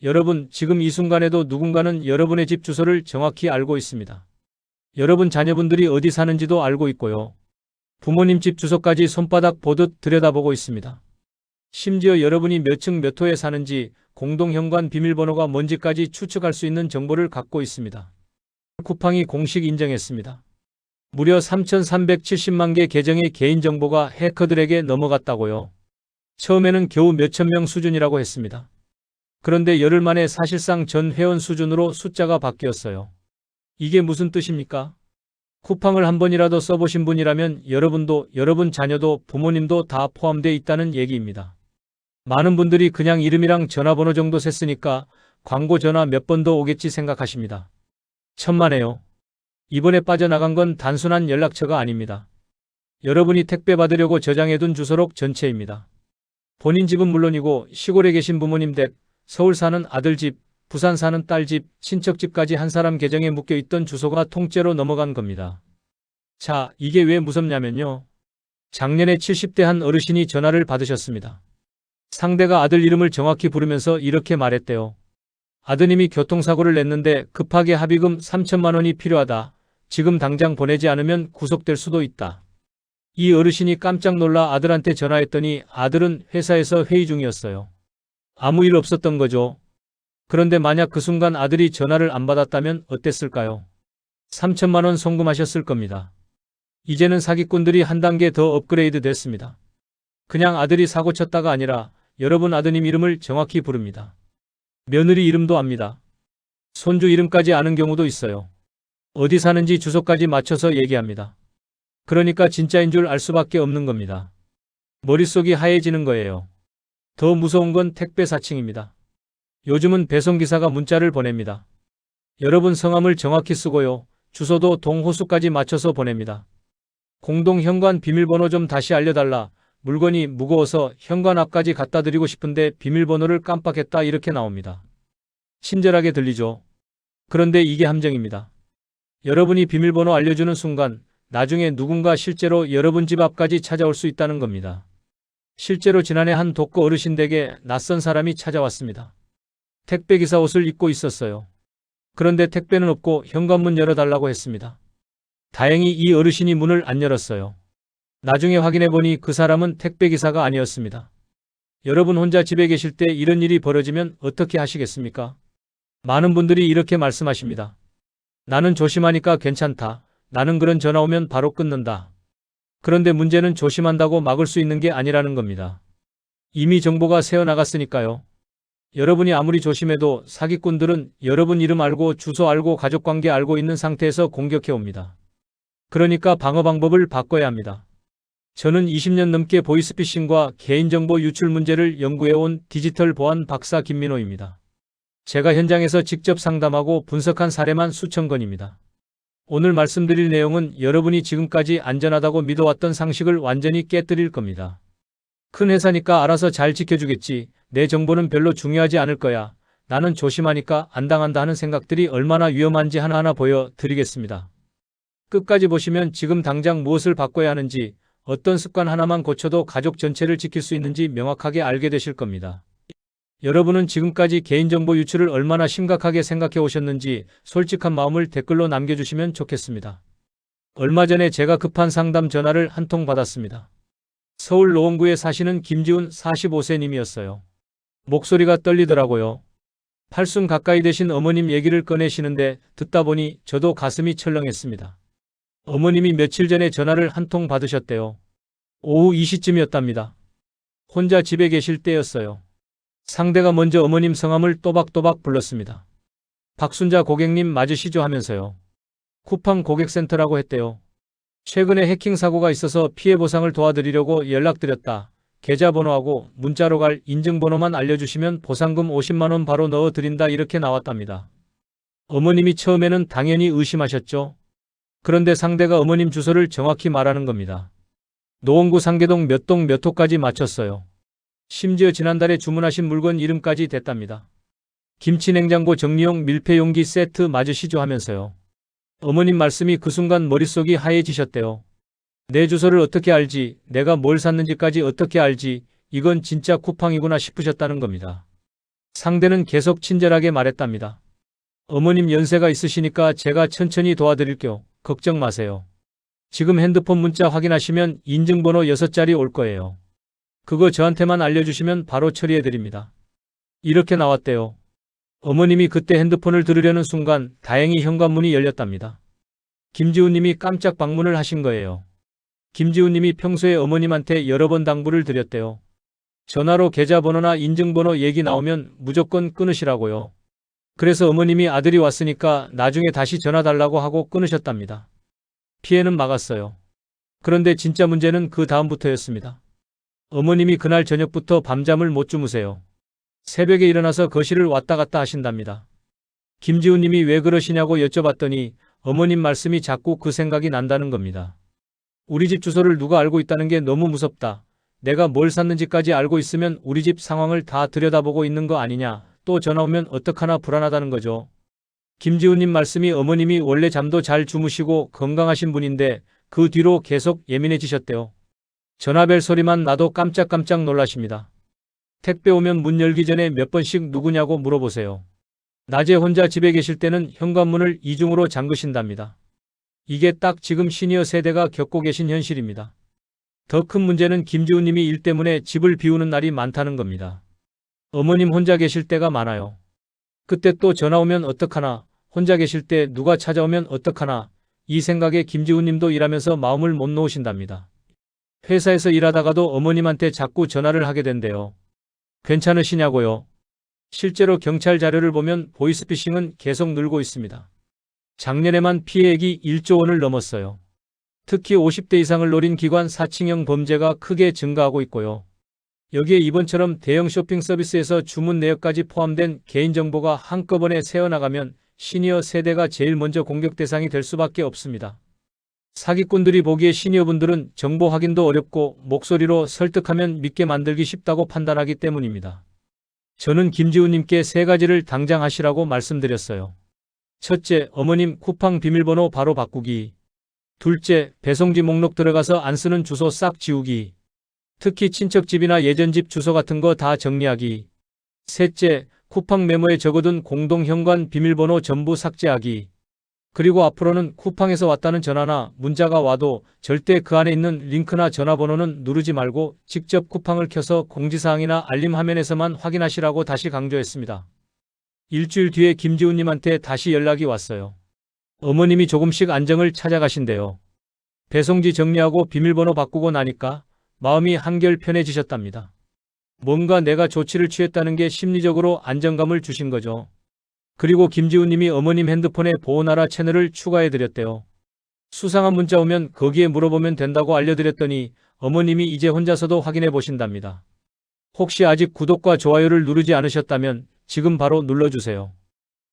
여러분, 지금 이 순간에도 누군가는 여러분의 집 주소를 정확히 알고 있습니다. 여러분 자녀분들이 어디 사는지도 알고 있고요. 부모님 집 주소까지 손바닥 보듯 들여다보고 있습니다. 심지어 여러분이 몇 층 몇 호에 사는지, 공동현관 비밀번호가 뭔지까지 추측할 수 있는 정보를 갖고 있습니다. 쿠팡이 공식 인정했습니다. 무려 3,370만 개 계정의 개인정보가 해커들에게 넘어갔다고요. 처음에는 겨우 몇천 명 수준이라고 했습니다. 그런데 열흘 만에 사실상 전 회원 수준으로 숫자가 바뀌었어요. 이게 무슨 뜻입니까? 쿠팡을 한 번이라도 써보신 분이라면 여러분도, 여러분 자녀도, 부모님도 다 포함되어 있다는 얘기입니다. 많은 분들이 그냥 이름이랑 전화번호 정도 셌으니까 광고 전화 몇 번 더 오겠지 생각하십니다. 천만에요. 이번에 빠져나간 건 단순한 연락처가 아닙니다. 여러분이 택배 받으려고 저장해둔 주소록 전체입니다. 본인 집은 물론이고 시골에 계신 부모님 댁, 서울 사는 아들 집, 부산 사는 딸 집, 친척 집까지 한 사람 계정에 묶여있던 주소가 통째로 넘어간 겁니다. 자, 이게 왜 무섭냐면요. 작년에 70대 한 어르신이 전화를 받으셨습니다. 상대가 아들 이름을 정확히 부르면서 이렇게 말했대요. 아드님이 교통사고를 냈는데 급하게 합의금 3천만 원이 필요하다. 지금 당장 보내지 않으면 구속될 수도 있다. 이 어르신이 깜짝 놀라 아들한테 전화했더니 아들은 회사에서 회의 중이었어요. 아무 일 없었던 거죠. 그런데 만약 그 순간 아들이 전화를 안 받았다면 어땠을까요? 3천만 원 송금하셨을 겁니다. 이제는 사기꾼들이 한 단계 더 업그레이드 됐습니다. 그냥 아들이 사고 쳤다가 아니라 여러분 아드님 이름을 정확히 부릅니다. 며느리 이름도 압니다. 손주 이름까지 아는 경우도 있어요. 어디 사는지 주소까지 맞춰서 얘기합니다. 그러니까 진짜인 줄 알 수밖에 없는 겁니다. 머릿속이 하얘지는 거예요. 더 무서운 건 택배 사칭입니다. 요즘은 배송기사가 문자를 보냅니다. 여러분 성함을 정확히 쓰고요. 주소도 동호수까지 맞춰서 보냅니다. 공동현관 비밀번호 좀 다시 알려달라. 물건이 무거워서 현관 앞까지 갖다 드리고 싶은데 비밀번호를 깜빡했다 이렇게 나옵니다. 친절하게 들리죠? 그런데 이게 함정입니다. 여러분이 비밀번호 알려주는 순간 나중에 누군가 실제로 여러분 집 앞까지 찾아올 수 있다는 겁니다. 실제로 지난해 한 독거 어르신 댁에 낯선 사람이 찾아왔습니다. 택배기사 옷을 입고 있었어요. 그런데 택배는 없고 현관문 열어달라고 했습니다. 다행히 이 어르신이 문을 안 열었어요. 나중에 확인해보니 그 사람은 택배기사가 아니었습니다. 여러분 혼자 집에 계실 때 이런 일이 벌어지면 어떻게 하시겠습니까? 많은 분들이 이렇게 말씀하십니다. 나는 조심하니까 괜찮다. 나는 그런 전화 오면 바로 끊는다. 그런데 문제는 조심한다고 막을 수 있는 게 아니라는 겁니다. 이미 정보가 새어나갔으니까요. 여러분이 아무리 조심해도 사기꾼들은 여러분 이름 알고 주소 알고 가족관계 알고 있는 상태에서 공격해 옵니다. 그러니까 방어 방법을 바꿔야 합니다. 저는 20년 넘게 보이스피싱과 개인정보 유출 문제를 연구해온 디지털 보안 박사 김민호입니다. 제가 현장에서 직접 상담하고 분석한 사례만 수천 건입니다. 오늘 말씀드릴 내용은 여러분이 지금까지 안전하다고 믿어왔던 상식을 완전히 깨뜨릴 겁니다. 큰 회사니까 알아서 잘 지켜주겠지. 내 정보는 별로 중요하지 않을 거야. 나는 조심하니까 안 당한다 하는 생각들이 얼마나 위험한지 하나하나 보여드리겠습니다. 끝까지 보시면 지금 당장 무엇을 바꿔야 하는지, 어떤 습관 하나만 고쳐도 가족 전체를 지킬 수 있는지 명확하게 알게 되실 겁니다. 여러분은 지금까지 개인정보 유출을 얼마나 심각하게 생각해 오셨는지 솔직한 마음을 댓글로 남겨주시면 좋겠습니다. 얼마 전에 제가 급한 상담 전화를 한 통 받았습니다. 서울 노원구에 사시는 김지훈 45세 님이었어요. 목소리가 떨리더라고요. 팔순 가까이 되신 어머님 얘기를 꺼내시는데 듣다 보니 저도 가슴이 철렁했습니다. 어머님이 며칠 전에 전화를 한 통 받으셨대요. 오후 2시쯤이었답니다. 혼자 집에 계실 때였어요. 상대가 먼저 어머님 성함을 또박또박 불렀습니다. 박순자 고객님 맞으시죠 하면서요. 쿠팡 고객센터라고 했대요. 최근에 해킹 사고가 있어서 피해 보상을 도와드리려고 연락드렸다. 계좌번호하고 문자로 갈 인증번호만 알려주시면 보상금 50만 원 바로 넣어드린다 이렇게 나왔답니다. 어머님이 처음에는 당연히 의심하셨죠. 그런데 상대가 어머님 주소를 정확히 말하는 겁니다. 노원구 상계동 몇 동 몇 호까지 맞췄어요. 심지어 지난달에 주문하신 물건 이름까지 댔답니다. 김치냉장고 정리용 밀폐용기 세트 맞으시죠 하면서요. 어머님 말씀이 그 순간 머릿속이 하얘지셨대요. 내 주소를 어떻게 알지, 내가 뭘 샀는지까지 어떻게 알지, 이건 진짜 쿠팡이구나 싶으셨다는 겁니다. 상대는 계속 친절하게 말했답니다. 어머님 연세가 있으시니까 제가 천천히 도와드릴게요. 걱정 마세요. 지금 핸드폰 문자 확인하시면 인증번호 6자리 올 거예요. 그거 저한테만 알려주시면 바로 처리해드립니다. 이렇게 나왔대요. 어머님이 그때 핸드폰을 들으려는 순간 다행히 현관문이 열렸답니다. 김지훈님이 깜짝 방문을 하신 거예요. 김지훈님이 평소에 어머님한테 여러 번 당부를 드렸대요. 전화로 계좌번호나 인증번호 얘기 나오면 무조건 끊으시라고요. 그래서 어머님이 아들이 왔으니까 나중에 다시 전화 달라고 하고 끊으셨답니다. 피해는 막았어요. 그런데 진짜 문제는 그 다음부터였습니다. 어머님이 그날 저녁부터 밤잠을 못 주무세요. 새벽에 일어나서 거실을 왔다 갔다 하신답니다. 김지훈님이 왜 그러시냐고 여쭤봤더니 어머님 말씀이 자꾸 그 생각이 난다는 겁니다. 우리 집 주소를 누가 알고 있다는 게 너무 무섭다. 내가 뭘 샀는지까지 알고 있으면 우리 집 상황을 다 들여다보고 있는 거 아니냐. 또 전화 오면 어떡하나 불안하다는 거죠. 김지훈님 말씀이 어머님이 원래 잠도 잘 주무시고 건강하신 분인데 그 뒤로 계속 예민해지셨대요. 전화벨 소리만 나도 깜짝깜짝 놀라십니다. 택배 오면 문 열기 전에 몇 번씩 누구냐고 물어보세요. 낮에 혼자 집에 계실 때는 현관문을 이중으로 잠그신답니다. 이게 딱 지금 시니어 세대가 겪고 계신 현실입니다. 더 큰 문제는 김지훈님이 일 때문에 집을 비우는 날이 많다는 겁니다. 어머님 혼자 계실 때가 많아요. 그때 또 전화 오면 어떡하나, 혼자 계실 때 누가 찾아오면 어떡하나, 이 생각에 김지훈님도 일하면서 마음을 못 놓으신답니다. 회사에서 일하다가도 어머님한테 자꾸 전화를 하게 된대요. 괜찮으시냐고요? 실제로 경찰 자료를 보면 보이스피싱은 계속 늘고 있습니다. 작년에만 피해액이 1조 원을 넘었어요. 특히 50대 이상을 노린 기관 사칭형 범죄가 크게 증가하고 있고요. 여기에 이번처럼 대형 쇼핑 서비스에서 주문 내역까지 포함된 개인정보가 한꺼번에 새어나가면 시니어 세대가 제일 먼저 공격 대상이 될 수밖에 없습니다. 사기꾼들이 보기에 시니어분들은 정보 확인도 어렵고 목소리로 설득하면 믿게 만들기 쉽다고 판단하기 때문입니다. 저는 김지훈님께 3가지를 당장 하시라고 말씀드렸어요. 첫째, 어머님 쿠팡 비밀번호 바로 바꾸기. 둘째, 배송지 목록 들어가서 안 쓰는 주소 싹 지우기. 특히 친척집이나 예전 집 주소 같은 거 다 정리하기. 셋째, 쿠팡 메모에 적어둔 공동 현관 비밀번호 전부 삭제하기. 그리고 앞으로는 쿠팡에서 왔다는 전화나 문자가 와도 절대 그 안에 있는 링크나 전화번호는 누르지 말고 직접 쿠팡을 켜서 공지사항이나 알림 화면에서만 확인하시라고 다시 강조했습니다. 일주일 뒤에 김지훈님한테 다시 연락이 왔어요. 어머님이 조금씩 안정을 찾아가신대요. 배송지 정리하고 비밀번호 바꾸고 나니까 마음이 한결 편해지셨답니다. 뭔가 내가 조치를 취했다는 게 심리적으로 안정감을 주신 거죠. 그리고 김지훈님이 어머님 핸드폰에 보호나라 채널을 추가해드렸대요. 수상한 문자 오면 거기에 물어보면 된다고 알려드렸더니 어머님이 이제 혼자서도 확인해 보신답니다. 혹시 아직 구독과 좋아요를 누르지 않으셨다면 지금 바로 눌러주세요.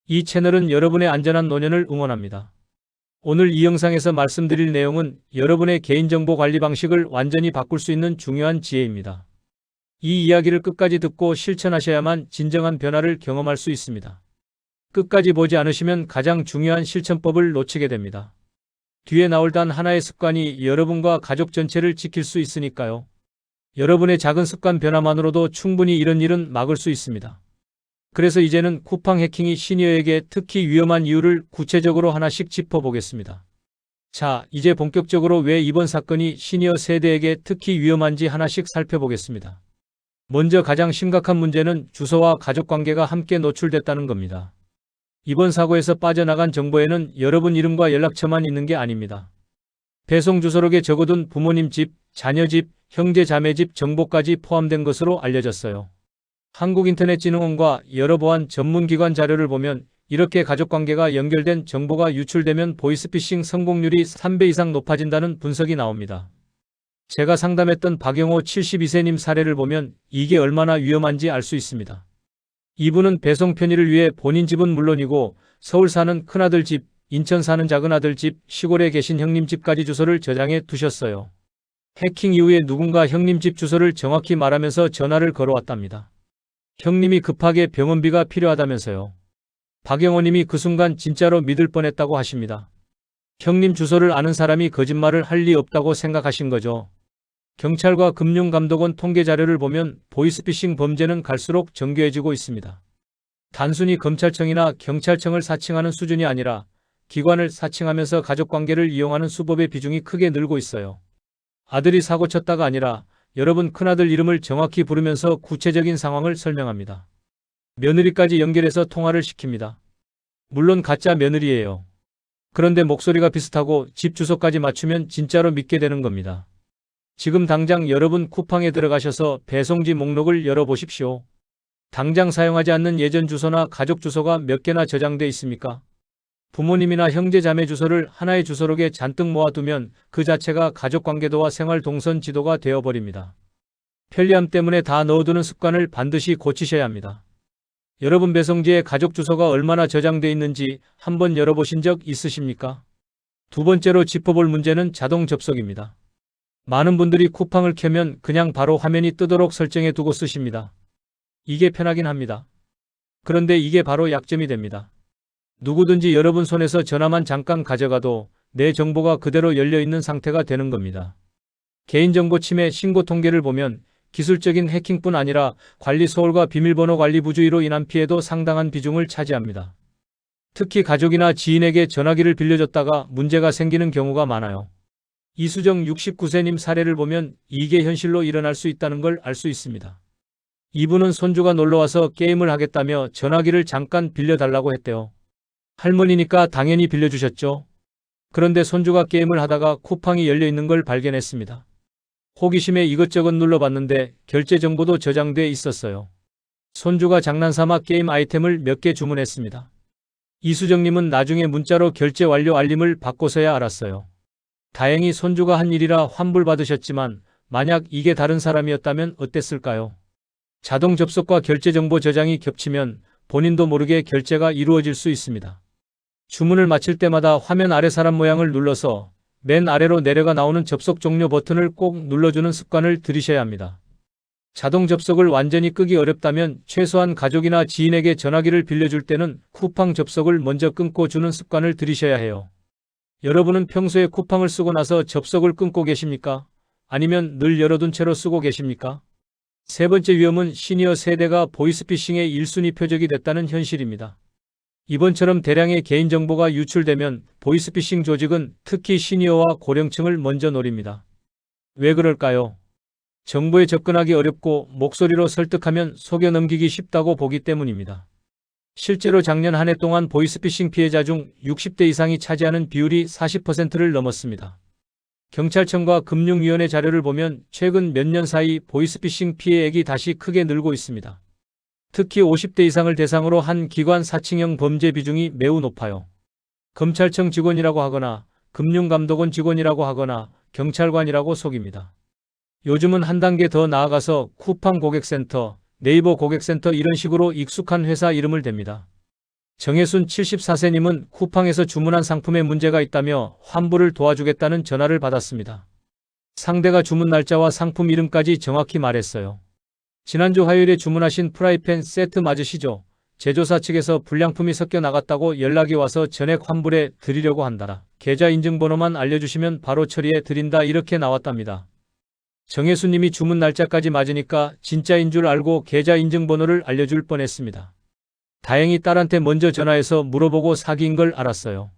이 채널은 여러분의 안전한 노년을 응원합니다. 오늘 이 영상에서 말씀드릴 내용은 여러분의 개인정보 관리 방식을 완전히 바꿀 수 있는 중요한 지혜입니다. 이 이야기를 끝까지 듣고 실천하셔야만 진정한 변화를 경험할 수 있습니다. 끝까지 보지 않으시면 가장 중요한 실천법을 놓치게 됩니다. 뒤에 나올 단 하나의 습관이 여러분과 가족 전체를 지킬 수 있으니까요. 여러분의 작은 습관 변화만으로도 충분히 이런 일은 막을 수 있습니다. 그래서 이제는 쿠팡 해킹이 시니어에게 특히 위험한 이유를 구체적으로 하나씩 짚어보겠습니다. 자, 이제 본격적으로 왜 이번 사건이 시니어 세대에게 특히 위험한지 하나씩 살펴보겠습니다. 먼저 가장 심각한 문제는 주소와 가족관계가 함께 노출됐다는 겁니다. 이번 사고에서 빠져나간 정보에는 여러분 이름과 연락처만 있는 게 아닙니다. 배송 주소록에 적어둔 부모님 집, 자녀 집, 형제 자매 집 정보까지 포함된 것으로 알려졌어요. 한국인터넷진흥원과 여러 보안 전문기관 자료를 보면 이렇게 가족관계가 연결된 정보가 유출되면 보이스피싱 성공률이 3배 이상 높아진다는 분석이 나옵니다. 제가 상담했던 박영호 72세님 사례를 보면 이게 얼마나 위험한지 알 수 있습니다. 이분은 배송 편의를 위해 본인 집은 물론이고 서울 사는 큰아들 집, 인천 사는 작은아들 집, 시골에 계신 형님 집까지 주소를 저장해 두셨어요. 해킹 이후에 누군가 형님 집 주소를 정확히 말하면서 전화를 걸어왔답니다. 형님이 급하게 병원비가 필요하다면서요. 박영호님이 그 순간 진짜로 믿을 뻔했다고 하십니다. 형님 주소를 아는 사람이 거짓말을 할 리 없다고 생각하신 거죠. 경찰과 금융감독원 통계 자료를 보면 보이스피싱 범죄는 갈수록 정교해지고 있습니다. 단순히 검찰청이나 경찰청을 사칭하는 수준이 아니라 기관을 사칭하면서 가족관계를 이용하는 수법의 비중이 크게 늘고 있어요. 아들이 사고 쳤다가 아니라 여러분 큰아들 이름을 정확히 부르면서 구체적인 상황을 설명합니다. 며느리까지 연결해서 통화를 시킵니다. 물론 가짜 며느리예요. 그런데 목소리가 비슷하고 집 주소까지 맞추면 진짜로 믿게 되는 겁니다. 지금 당장 여러분 쿠팡에 들어가셔서 배송지 목록을 열어보십시오. 당장 사용하지 않는 예전 주소나 가족 주소가 몇 개나 저장돼 있습니까? 부모님이나 형제 자매 주소를 하나의 주소록에 잔뜩 모아두면 그 자체가 가족관계도와 생활 동선 지도가 되어버립니다. 편리함 때문에 다 넣어두는 습관을 반드시 고치셔야 합니다. 여러분 배송지에 가족 주소가 얼마나 저장돼 있는지 한번 열어보신 적 있으십니까? 두 번째로 짚어볼 문제는 자동 접속입니다. 많은 분들이 쿠팡을 켜면 그냥 바로 화면이 뜨도록 설정해 두고 쓰십니다. 이게 편하긴 합니다. 그런데 이게 바로 약점이 됩니다. 누구든지 여러분 손에서 전화만 잠깐 가져가도 내 정보가 그대로 열려있는 상태가 되는 겁니다. 개인정보 침해 신고 통계를 보면 기술적인 해킹뿐 아니라 관리 소홀과 비밀번호 관리 부주의로 인한 피해도 상당한 비중을 차지합니다. 특히 가족이나 지인에게 전화기를 빌려줬다가 문제가 생기는 경우가 많아요. 이수정 69세님 사례를 보면 이게 현실로 일어날 수 있다는 걸 알 수 있습니다. 이분은 손주가 놀러와서 게임을 하겠다며 전화기를 잠깐 빌려달라고 했대요. 할머니니까 당연히 빌려주셨죠. 그런데 손주가 게임을 하다가 쿠팡이 열려있는 걸 발견했습니다. 호기심에 이것저것 눌러봤는데 결제 정보도 저장돼 있었어요. 손주가 장난삼아 게임 아이템을 몇 개 주문했습니다. 이수정님은 나중에 문자로 결제 완료 알림을 받고서야 알았어요. 다행히 손주가 한 일이라 환불받으셨지만 만약 이게 다른 사람이었다면 어땠을까요? 자동 접속과 결제 정보 저장이 겹치면 본인도 모르게 결제가 이루어질 수 있습니다. 주문을 마칠 때마다 화면 아래 사람 모양을 눌러서 맨 아래로 내려가 나오는 접속 종료 버튼을 꼭 눌러주는 습관을 들이셔야 합니다. 자동 접속을 완전히 끄기 어렵다면 최소한 가족이나 지인에게 전화기를 빌려줄 때는 쿠팡 접속을 먼저 끊고 주는 습관을 들이셔야 해요. 여러분은 평소에 쿠팡을 쓰고 나서 접속을 끊고 계십니까? 아니면 늘 열어둔 채로 쓰고 계십니까? 세 번째 위험은 시니어 세대가 보이스피싱의 1순위 표적이 됐다는 현실입니다. 이번처럼 대량의 개인정보가 유출되면 보이스피싱 조직은 특히 시니어와 고령층을 먼저 노립니다. 왜 그럴까요? 정보에 접근하기 어렵고 목소리로 설득하면 속여 넘기기 쉽다고 보기 때문입니다. 실제로 작년 한 해 동안 보이스피싱 피해자 중 60대 이상이 차지하는 비율이 40%를 넘었습니다. 경찰청과 금융위원회 자료를 보면 최근 몇 년 사이 보이스피싱 피해액이 다시 크게 늘고 있습니다. 특히 50대 이상을 대상으로 한 기관 사칭형 범죄 비중이 매우 높아요. 검찰청 직원이라고 하거나 금융감독원 직원이라고 하거나 경찰관이라고 속입니다. 요즘은 한 단계 더 나아가서 쿠팡 고객센터, 네이버 고객센터 이런 식으로 익숙한 회사 이름을 댑니다. 정혜순 74세님은 쿠팡에서 주문한 상품에 문제가 있다며 환불을 도와주겠다는 전화를 받았습니다. 상대가 주문 날짜와 상품 이름까지 정확히 말했어요. 지난주 화요일에 주문하신 프라이팬 세트 맞으시죠? 제조사 측에서 불량품이 섞여 나갔다고 연락이 와서 전액 환불해 드리려고 한다라. 계좌 인증번호만 알려주시면 바로 처리해 드린다 이렇게 나왔답니다. 정혜수님이 주문 날짜까지 맞으니까 진짜인 줄 알고 계좌 인증번호를 알려줄 뻔했습니다. 다행히 딸한테 먼저 전화해서 물어보고 사기인 걸 알았어요.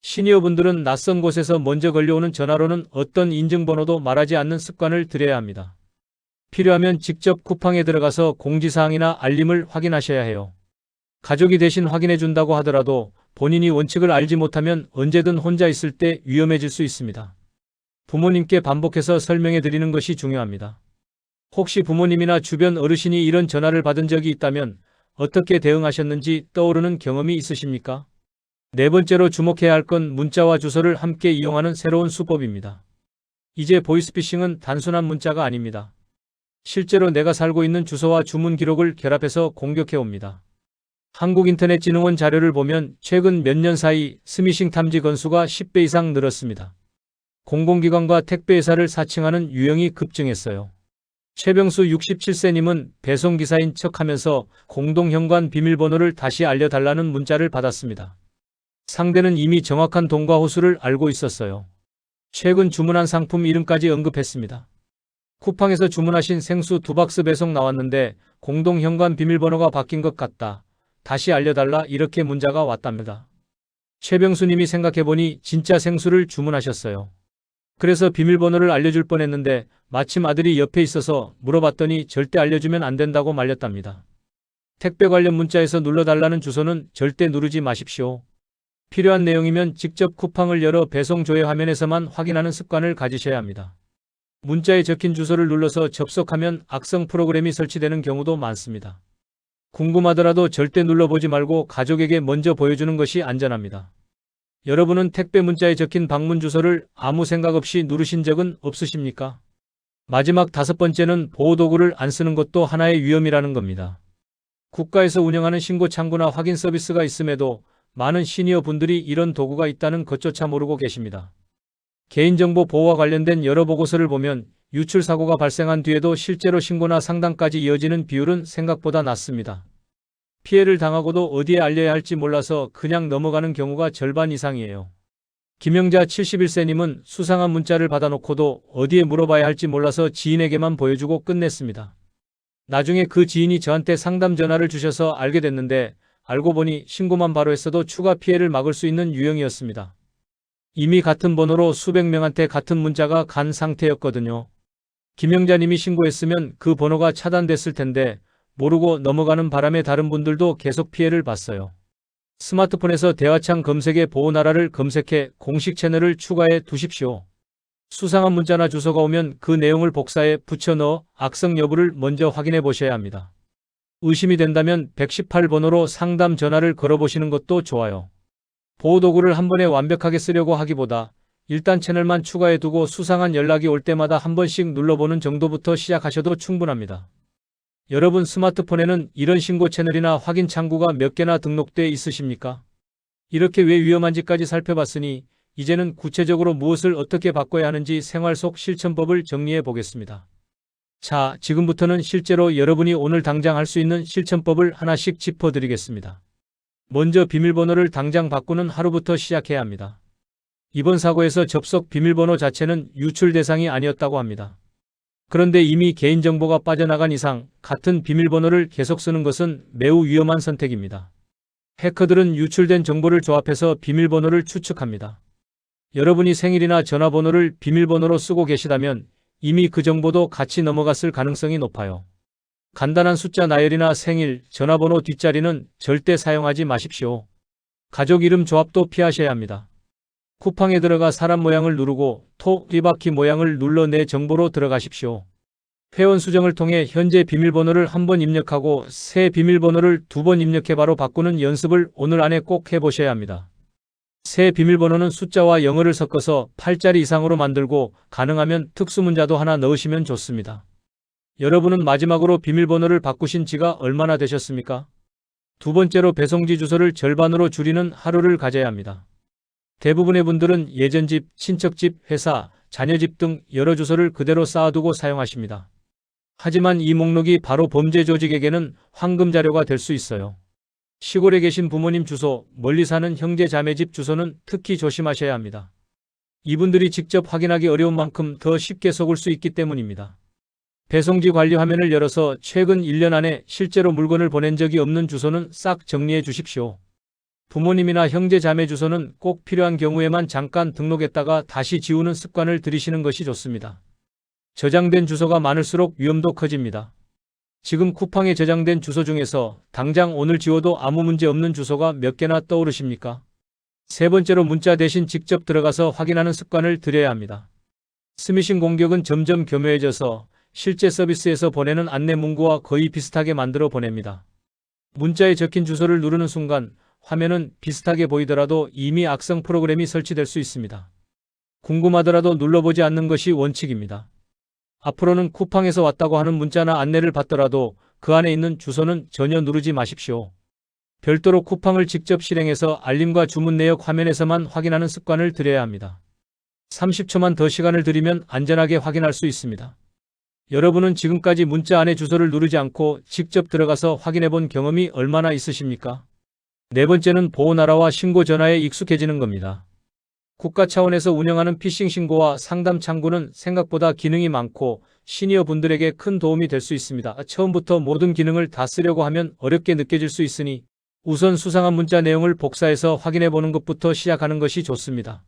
시니어분들은 낯선 곳에서 먼저 걸려오는 전화로는 어떤 인증번호도 말하지 않는 습관을 들여야 합니다. 필요하면 직접 쿠팡에 들어가서 공지사항이나 알림을 확인하셔야 해요. 가족이 대신 확인해 준다고 하더라도 본인이 원칙을 알지 못하면 언제든 혼자 있을 때 위험해질 수 있습니다. 부모님께 반복해서 설명해 드리는 것이 중요합니다. 혹시 부모님이나 주변 어르신이 이런 전화를 받은 적이 있다면 어떻게 대응하셨는지 떠오르는 경험이 있으십니까? 네 번째로 주목해야 할 건 문자와 주소를 함께 이용하는 새로운 수법입니다. 이제 보이스피싱은 단순한 문자가 아닙니다. 실제로 내가 살고 있는 주소와 주문 기록을 결합해서 공격해 옵니다. 한국인터넷진흥원 자료를 보면 최근 몇 년 사이 스미싱 탐지 건수가 10배 이상 늘었습니다. 공공기관과 택배회사를 사칭하는 유형이 급증했어요. 최병수 67세님은 배송기사인 척하면서 공동현관 비밀번호를 다시 알려달라는 문자를 받았습니다. 상대는 이미 정확한 돈과 호수를 알고 있었어요. 최근 주문한 상품 이름까지 언급했습니다. 쿠팡에서 주문하신 생수 2박스 배송 나왔는데 공동현관 비밀번호가 바뀐 것 같다. 다시 알려달라 이렇게 문자가 왔답니다. 최병수님이 생각해보니 진짜 생수를 주문하셨어요. 그래서 비밀번호를 알려줄 뻔했는데 마침 아들이 옆에 있어서 물어봤더니 절대 알려주면 안 된다고 말렸답니다. 택배 관련 문자에서 눌러달라는 주소는 절대 누르지 마십시오. 필요한 내용이면 직접 쿠팡을 열어 배송 조회 화면에서만 확인하는 습관을 가지셔야 합니다. 문자에 적힌 주소를 눌러서 접속하면 악성 프로그램이 설치되는 경우도 많습니다. 궁금하더라도 절대 눌러보지 말고 가족에게 먼저 보여주는 것이 안전합니다. 여러분은 택배 문자에 적힌 방문 주소를 아무 생각 없이 누르신 적은 없으십니까? 마지막 5번째는 보호도구를 안 쓰는 것도 하나의 위험이라는 겁니다. 국가에서 운영하는 신고 창구나 확인 서비스가 있음에도 많은 시니어 분들이 이런 도구가 있다는 것조차 모르고 계십니다. 개인정보 보호와 관련된 여러 보고서를 보면 유출 사고가 발생한 뒤에도 실제로 신고나 상담까지 이어지는 비율은 생각보다 낮습니다. 피해를 당하고도 어디에 알려야 할지 몰라서 그냥 넘어가는 경우가 절반 이상이에요. 김영자 71세님은 수상한 문자를 받아놓고도 어디에 물어봐야 할지 몰라서 지인에게만 보여주고 끝냈습니다. 나중에 그 지인이 저한테 상담 전화를 주셔서 알게 됐는데 알고 보니 신고만 바로 했어도 추가 피해를 막을 수 있는 유형이었습니다. 이미 같은 번호로 수백 명한테 같은 문자가 간 상태였거든요. 김영자님이 신고했으면 그 번호가 차단됐을 텐데 모르고 넘어가는 바람에 다른 분들도 계속 피해를 봤어요. 스마트폰에서 대화창 검색에 보호나라를 검색해 공식 채널을 추가해 두십시오. 수상한 문자나 주소가 오면 그 내용을 복사해 붙여 넣어 악성 여부를 먼저 확인해 보셔야 합니다. 의심이 된다면 118번호로 상담 전화를 걸어보시는 것도 좋아요. 보호도구를 한 번에 완벽하게 쓰려고 하기보다 일단 채널만 추가해 두고 수상한 연락이 올 때마다 한 번씩 눌러보는 정도부터 시작하셔도 충분합니다. 여러분 스마트폰에는 이런 신고 채널이나 확인 창구가 몇 개나 등록돼 있으십니까? 이렇게 왜 위험한지까지 살펴봤으니 이제는 구체적으로 무엇을 어떻게 바꿔야 하는지 생활 속 실천법을 정리해 보겠습니다. 자, 지금부터는 실제로 여러분이 오늘 당장 할 수 있는 실천법을 하나씩 짚어드리겠습니다. 먼저 비밀번호를 당장 바꾸는 하루부터 시작해야 합니다. 이번 사고에서 접속 비밀번호 자체는 유출 대상이 아니었다고 합니다. 그런데 이미 개인정보가 빠져나간 이상 같은 비밀번호를 계속 쓰는 것은 매우 위험한 선택입니다. 해커들은 유출된 정보를 조합해서 비밀번호를 추측합니다. 여러분이 생일이나 전화번호를 비밀번호로 쓰고 계시다면 이미 그 정보도 같이 넘어갔을 가능성이 높아요. 간단한 숫자 나열이나 생일, 전화번호 뒷자리는 절대 사용하지 마십시오. 가족 이름 조합도 피하셔야 합니다. 쿠팡에 들어가 사람 모양을 누르고 토끼바퀴 모양을 눌러 내 정보로 들어가십시오. 회원 수정을 통해 현재 비밀번호를 한 번 입력하고 새 비밀번호를 2번 입력해 바로 바꾸는 연습을 오늘 안에 꼭 해보셔야 합니다. 새 비밀번호는 숫자와 영어를 섞어서 8자리 이상으로 만들고 가능하면 특수문자도 하나 넣으시면 좋습니다. 여러분은 마지막으로 비밀번호를 바꾸신 지가 얼마나 되셨습니까? 두 번째로 배송지 주소를 절반으로 줄이는 하루를 가져야 합니다. 대부분의 분들은 예전 집, 친척집, 회사, 자녀집 등 여러 주소를 그대로 쌓아두고 사용하십니다. 하지만 이 목록이 바로 범죄 조직에게는 황금 자료가 될 수 있어요. 시골에 계신 부모님 주소, 멀리 사는 형제 자매 집 주소는 특히 조심하셔야 합니다. 이분들이 직접 확인하기 어려운 만큼 더 쉽게 속을 수 있기 때문입니다. 배송지 관리 화면을 열어서 최근 1년 안에 실제로 물건을 보낸 적이 없는 주소는 싹 정리해 주십시오. 부모님이나 형제 자매 주소는 꼭 필요한 경우에만 잠깐 등록했다가 다시 지우는 습관을 들이시는 것이 좋습니다. 저장된 주소가 많을수록 위험도 커집니다. 지금 쿠팡에 저장된 주소 중에서 당장 오늘 지워도 아무 문제 없는 주소가 몇 개나 떠오르십니까? 세 번째로 문자 대신 직접 들어가서 확인하는 습관을 들여야 합니다. 스미싱 공격은 점점 교묘해져서 실제 서비스에서 보내는 안내 문구와 거의 비슷하게 만들어 보냅니다. 문자에 적힌 주소를 누르는 순간 화면은 비슷하게 보이더라도 이미 악성 프로그램이 설치될 수 있습니다. 궁금하더라도 눌러보지 않는 것이 원칙입니다. 앞으로는 쿠팡에서 왔다고 하는 문자나 안내를 받더라도 그 안에 있는 주소는 전혀 누르지 마십시오. 별도로 쿠팡을 직접 실행해서 알림과 주문 내역 화면에서만 확인하는 습관을 들여야 합니다. 30초만 더 시간을 들이면 안전하게 확인할 수 있습니다. 여러분은 지금까지 문자 안에 주소를 누르지 않고 직접 들어가서 확인해 본 경험이 얼마나 있으십니까? 네 번째는 보호나라와 신고 전화에 익숙해지는 겁니다. 국가 차원에서 운영하는 피싱 신고와 상담 창구는 생각보다 기능이 많고 시니어 분들에게 큰 도움이 될 수 있습니다. 처음부터 모든 기능을 다 쓰려고 하면 어렵게 느껴질 수 있으니 우선 수상한 문자 내용을 복사해서 확인해 보는 것부터 시작하는 것이 좋습니다.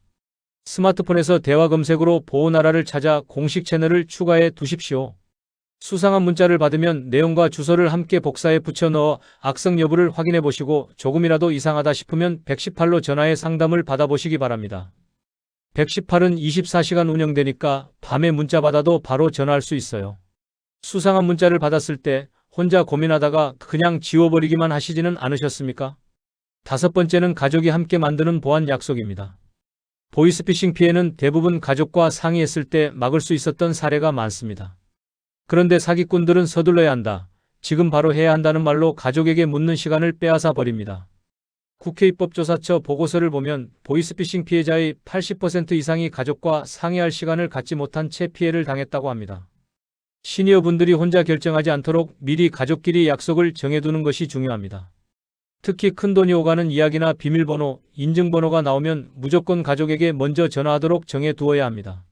스마트폰에서 대화 검색으로 보호나라를 찾아 공식 채널을 추가해 두십시오. 수상한 문자를 받으면 내용과 주소를 함께 복사해 붙여 넣어 악성 여부를 확인해 보시고 조금이라도 이상하다 싶으면 118로 전화해 상담을 받아보시기 바랍니다. 118은 24시간 운영되니까 밤에 문자 받아도 바로 전화할 수 있어요. 수상한 문자를 받았을 때 혼자 고민하다가 그냥 지워버리기만 하시지는 않으셨습니까? 다섯 번째는 가족이 함께 만드는 보안 약속입니다. 보이스피싱 피해는 대부분 가족과 상의했을 때 막을 수 있었던 사례가 많습니다. 그런데 사기꾼들은 서둘러야 한다, 지금 바로 해야 한다는 말로 가족에게 묻는 시간을 빼앗아 버립니다. 국회 입법조사처 보고서를 보면 보이스피싱 피해자의 80% 이상이 가족과 상의할 시간을 갖지 못한 채 피해를 당했다고 합니다. 시니어분들이 혼자 결정하지 않도록 미리 가족끼리 약속을 정해두는 것이 중요합니다. 특히 큰돈이 오가는 이야기나 비밀번호, 인증번호가 나오면 무조건 가족에게 먼저 전화하도록 정해두어야 합니다.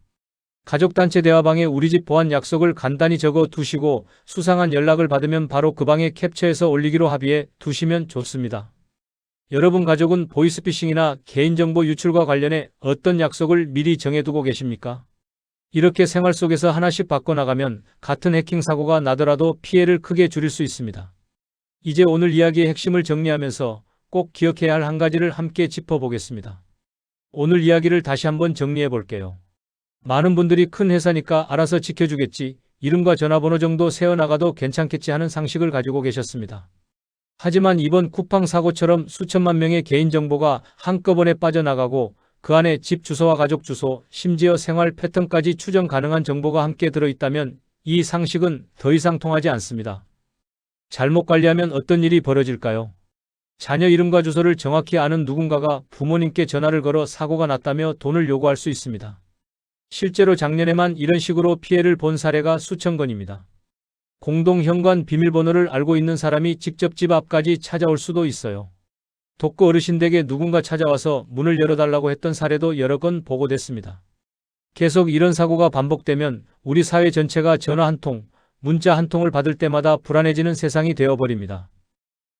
가족단체 대화방에 우리 집 보안 약속을 간단히 적어 두시고 수상한 연락을 받으면 바로 그 방에 캡처해서 올리기로 합의해 두시면 좋습니다. 여러분 가족은 보이스피싱이나 개인정보 유출과 관련해 어떤 약속을 미리 정해두고 계십니까? 이렇게 생활 속에서 하나씩 바꿔나가면 같은 해킹 사고가 나더라도 피해를 크게 줄일 수 있습니다. 이제 오늘 이야기의 핵심을 정리하면서 꼭 기억해야 할 한 가지를 함께 짚어보겠습니다. 오늘 이야기를 다시 한번 정리해 볼게요. 많은 분들이 큰 회사니까 알아서 지켜주겠지, 이름과 전화번호 정도 세어나가도 괜찮겠지 하는 상식을 가지고 계셨습니다. 하지만 이번 쿠팡 사고처럼 수천만 명의 개인정보가 한꺼번에 빠져나가고 그 안에 집 주소와 가족 주소, 심지어 생활 패턴까지 추정 가능한 정보가 함께 들어있다면 이 상식은 더 이상 통하지 않습니다. 잘못 관리하면 어떤 일이 벌어질까요? 자녀 이름과 주소를 정확히 아는 누군가가 부모님께 전화를 걸어 사고가 났다며 돈을 요구할 수 있습니다. 실제로 작년에만 이런 식으로 피해를 본 사례가 수천 건입니다. 공동 현관 비밀번호를 알고 있는 사람이 직접 집 앞까지 찾아올 수도 있어요. 독거 어르신 댁에 누군가 찾아와서 문을 열어달라고 했던 사례도 여러 건 보고됐습니다. 계속 이런 사고가 반복되면 우리 사회 전체가 전화 한 통, 문자 한 통을 받을 때마다 불안해지는 세상이 되어버립니다.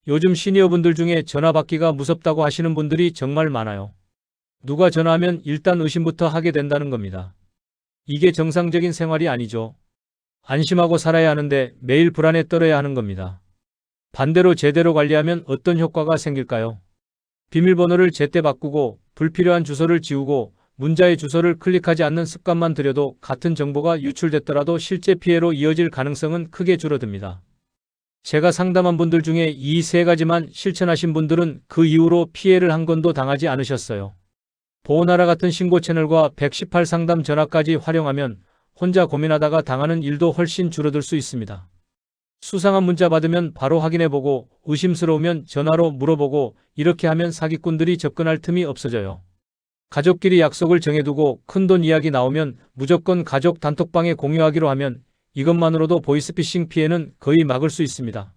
요즘 시니어분들 중에 전화 받기가 무섭다고 하시는 분들이 정말 많아요. 누가 전화하면 일단 의심부터 하게 된다는 겁니다. 이게 정상적인 생활이 아니죠. 안심하고 살아야 하는데 매일 불안에 떨어야 하는 겁니다. 반대로 제대로 관리하면 어떤 효과가 생길까요? 비밀번호를 제때 바꾸고 불필요한 주소를 지우고 문자의 주소를 클릭하지 않는 습관만 들여도 같은 정보가 유출됐더라도 실제 피해로 이어질 가능성은 크게 줄어듭니다. 제가 상담한 분들 중에 이 세 가지만 실천하신 분들은 그 이후로 피해를 한 건도 당하지 않으셨어요. 보호나라 같은 신고 채널과 118 상담 전화까지 활용하면 혼자 고민하다가 당하는 일도 훨씬 줄어들 수 있습니다. 수상한 문자 받으면 바로 확인해보고 의심스러우면 전화로 물어보고 이렇게 하면 사기꾼들이 접근할 틈이 없어져요. 가족끼리 약속을 정해두고 큰돈 이야기 나오면 무조건 가족 단톡방에 공유하기로 하면 이것만으로도 보이스피싱 피해는 거의 막을 수 있습니다.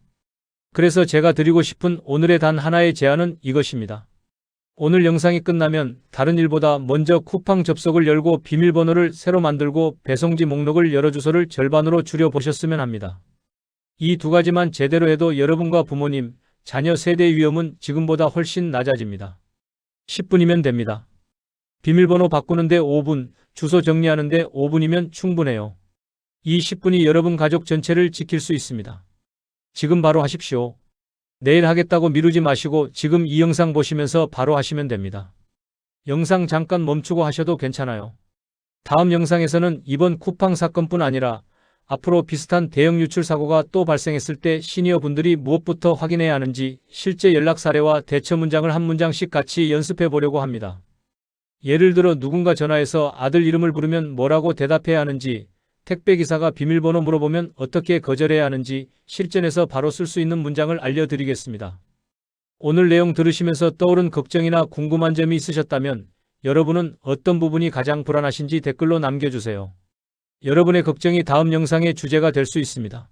그래서 제가 드리고 싶은 오늘의 단 하나의 제안은 이것입니다. 오늘 영상이 끝나면 다른 일보다 먼저 쿠팡 접속을 열고 비밀번호를 새로 만들고 배송지 목록을 열어 주소를 절반으로 줄여보셨으면 합니다. 이 두 가지만 제대로 해도 여러분과 부모님, 자녀 세대의 위험은 지금보다 훨씬 낮아집니다. 10분이면 됩니다. 비밀번호 바꾸는데 5분, 주소 정리하는데 5분이면 충분해요. 이 10분이 여러분 가족 전체를 지킬 수 있습니다. 지금 바로 하십시오. 내일 하겠다고 미루지 마시고 지금 이 영상 보시면서 바로 하시면 됩니다. 영상 잠깐 멈추고 하셔도 괜찮아요. 다음 영상에서는 이번 쿠팡 사건뿐 아니라 앞으로 비슷한 대형 유출 사고가 또 발생했을 때 시니어 분들이 무엇부터 확인해야 하는지 실제 연락 사례와 대처 문장을 한 문장씩 같이 연습해 보려고 합니다. 예를 들어 누군가 전화해서 아들 이름을 부르면 뭐라고 대답해야 하는지, 택배기사가 비밀번호 물어보면 어떻게 거절해야 하는지 실전에서 바로 쓸 수 있는 문장을 알려드리겠습니다. 오늘 내용 들으시면서 떠오른 걱정이나 궁금한 점이 있으셨다면 여러분은 어떤 부분이 가장 불안하신지 댓글로 남겨주세요. 여러분의 걱정이 다음 영상의 주제가 될 수 있습니다.